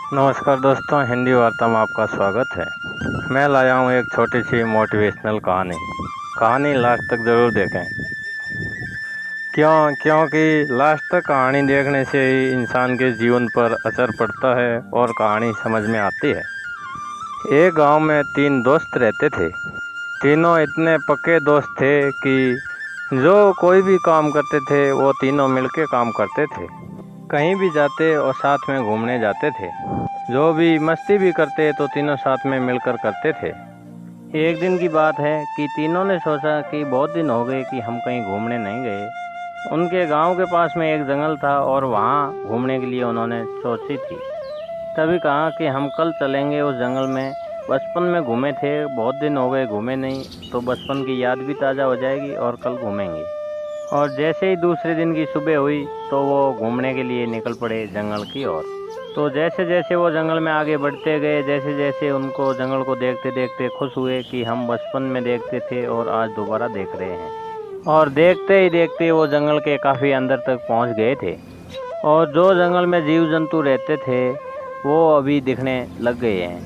नमस्कार दोस्तों, हिंदी वार्ता में आपका स्वागत है। मैं लाया हूँ एक छोटी सी मोटिवेशनल कहानी लास्ट तक ज़रूर देखें। क्योंकि लास्ट तक कहानी देखने से ही इंसान के जीवन पर असर पड़ता है और कहानी समझ में आती है। एक गांव में 3 दोस्त रहते थे। तीनों इतने पक्के दोस्त थे कि जो कोई भी काम करते थे वो तीनों मिलके काम करते थे। कहीं भी जाते और साथ में घूमने जाते थे। जो भी मस्ती भी करते तो तीनों साथ में मिलकर करते थे। एक दिन की बात है कि तीनों ने सोचा कि बहुत दिन हो गए कि हम कहीं घूमने नहीं गए। उनके गांव के पास में एक जंगल था और वहां घूमने के लिए उन्होंने सोची थी। तभी कहा कि हम कल चलेंगे उस जंगल में। बचपन में घूमे थे, बहुत दिन हो गए घूमे नहीं, तो बचपन की याद भी ताज़ा हो जाएगी और कल घूमेंगे। और जैसे ही दूसरे दिन की सुबह हुई तो वो घूमने के लिए निकल पड़े जंगल की ओर। तो जैसे जैसे वो जंगल में आगे बढ़ते गए, जैसे जैसे उनको जंगल को देखते देखते खुश हुए कि हम बचपन में देखते थे और आज दोबारा देख रहे हैं। और देखते ही देखते वो जंगल के काफ़ी अंदर तक पहुंच गए थे। और जो जंगल में जीव जंतु रहते थे वो अभी दिखने लग गए हैं।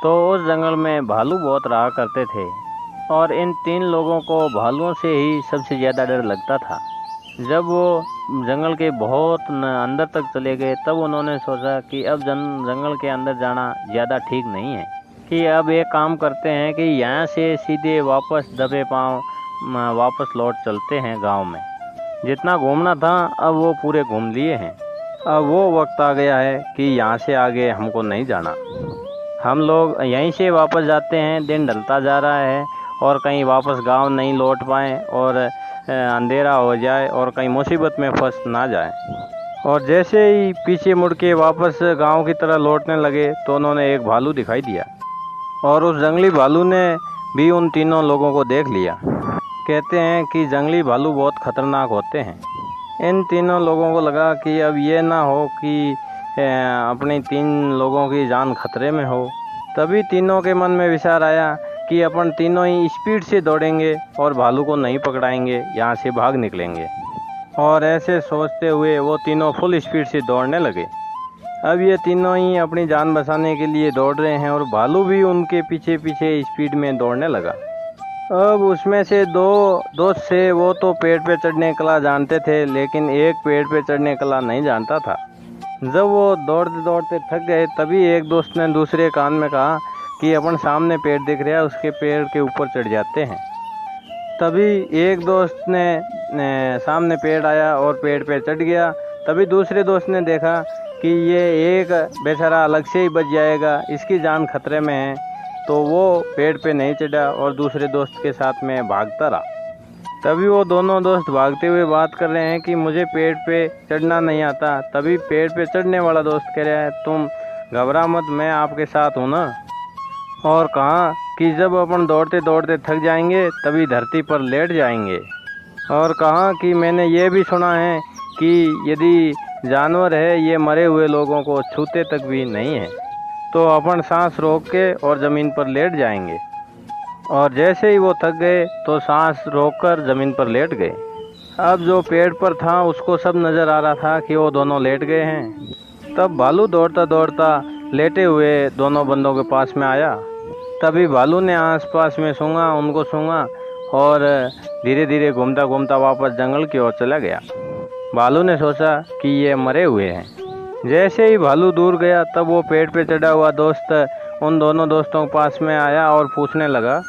तो उस जंगल में भालू बहुत रहा करते थे और इन 3 लोगों को भालुओं से ही सबसे ज़्यादा डर लगता था। जब वो जंगल के बहुत अंदर तक चले गए तब उन्होंने सोचा कि अब जंगल के अंदर जाना ज़्यादा ठीक नहीं है, कि अब एक काम करते हैं कि यहाँ से सीधे वापस दबे पाँव वापस लौट चलते हैं गांव में। जितना घूमना था अब वो पूरे घूम लिए हैं। अब वो वक्त आ गया है कि यहाँ से आगे हमको नहीं जाना। हम लोग यहीं से वापस जाते हैं। दिन ढलता जा रहा है और कहीं वापस गांव नहीं लौट पाएँ और अंधेरा हो जाए और कहीं मुसीबत में फंस ना जाए। और जैसे ही पीछे मुड़ के वापस गांव की तरह लौटने लगे तो उन्होंने एक भालू दिखाई दिया और उस जंगली भालू ने भी उन तीनों लोगों को देख लिया। कहते हैं कि जंगली भालू बहुत खतरनाक होते हैं। इन तीनों लोगों को लगा कि अब ये ना हो कि अपने 3 लोगों की जान खतरे में हो। तभी तीनों के मन में विचार आया कि अपन तीनों ही स्पीड से दौड़ेंगे और भालू को नहीं पकड़ाएंगे, यहाँ से भाग निकलेंगे। और ऐसे सोचते हुए वो तीनों फुल स्पीड से दौड़ने लगे। अब ये तीनों ही अपनी जान बचाने के लिए दौड़ रहे हैं और भालू भी उनके पीछे पीछे स्पीड में दौड़ने लगा। अब उसमें से 2 दोस्त से वो तो पेड़ पे चढ़ने कला जानते थे, लेकिन एक पेड़ पे चढ़ने कला नहीं जानता था। जब वो दौड़ते दौड़ते थक गए तभी एक दोस्त ने दूसरे कान में कहा कि अपन सामने पेड़ दिख रहा है, उसके पेड़ के ऊपर चढ़ जाते हैं। तभी एक दोस्त ने सामने पेड़ आया और पेड़ पे चढ़ गया। तभी दूसरे दोस्त ने देखा कि ये एक बेचारा अलग से ही बच जाएगा, इसकी जान खतरे में है, तो वो पेड़ पे नहीं चढ़ा और दूसरे दोस्त के साथ में भागता रहा। तभी वो दोनों दोस्त भागते हुए बात कर रहे हैं कि मुझे पेड़ पे चढ़ना नहीं आता। तभी पेड़ पे चढ़ने वाला दोस्त कह रहा है, तुम घबरा मत, मैं आपके साथ हूँ ना। और कहा कि जब अपन दौड़ते दौड़ते थक जाएंगे तभी धरती पर लेट जाएंगे। और कहा कि मैंने ये भी सुना है कि यदि जानवर है ये मरे हुए लोगों को छूते तक भी नहीं है, तो अपन सांस रोक के और ज़मीन पर लेट जाएंगे। और जैसे ही वो थक गए तो सांस रोककर ज़मीन पर लेट गए। अब जो पेड़ पर था उसको सब नज़र आ रहा था कि वो दोनों लेट गए हैं। तब भालू दौड़ता दौड़ता लेटे हुए दोनों बंदों के पास में आया। तभी भालू ने आसपास में सूंघा, उनको सूंघा और धीरे धीरे घूमता घूमता वापस जंगल की ओर चला गया। भालू ने सोचा कि ये मरे हुए हैं। जैसे ही भालू दूर गया तब वो पेड़ पे चढ़ा हुआ दोस्त उन दोनों दोस्तों के पास में आया और पूछने लगा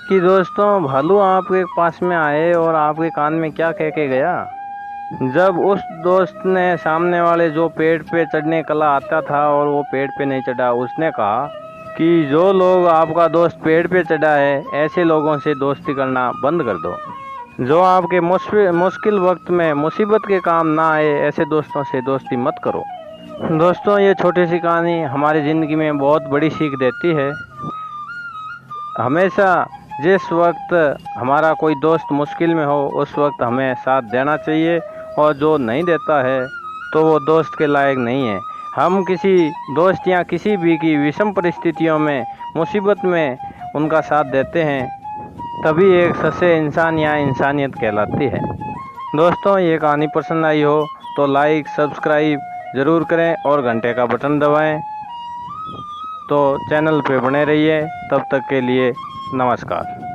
कि दोस्तों, भालू आपके पास में आए और आपके कान में क्या कह के गया? जब उस दोस्त ने सामने वाले जो पेड़ पे चढ़ने कला आता था और वो पेड़ पे नहीं चढ़ा, उसने कहा कि जो लोग आपका दोस्त पेड़ पे चढ़ा है ऐसे लोगों से दोस्ती करना बंद कर दो। जो आपके मुश्किल वक्त में मुसीबत के काम ना आए ऐसे दोस्तों से दोस्ती मत करो। दोस्तों, ये छोटी सी कहानी हमारी ज़िंदगी में बहुत बड़ी सीख देती है। हमेशा जिस वक्त हमारा कोई दोस्त मुश्किल में हो उस वक्त हमें साथ देना चाहिए, और जो नहीं देता है तो वो दोस्त के लायक नहीं है। हम किसी दोस्त या किसी भी की विषम परिस्थितियों में, मुसीबत में उनका साथ देते हैं, तभी एक सच्चे इंसान या इंसानियत कहलाती है। दोस्तों, ये कहानी पसंद आई हो तो लाइक सब्सक्राइब ज़रूर करें और घंटे का बटन दबाएं। तो चैनल पे बने रहिए। तब तक के लिए नमस्कार।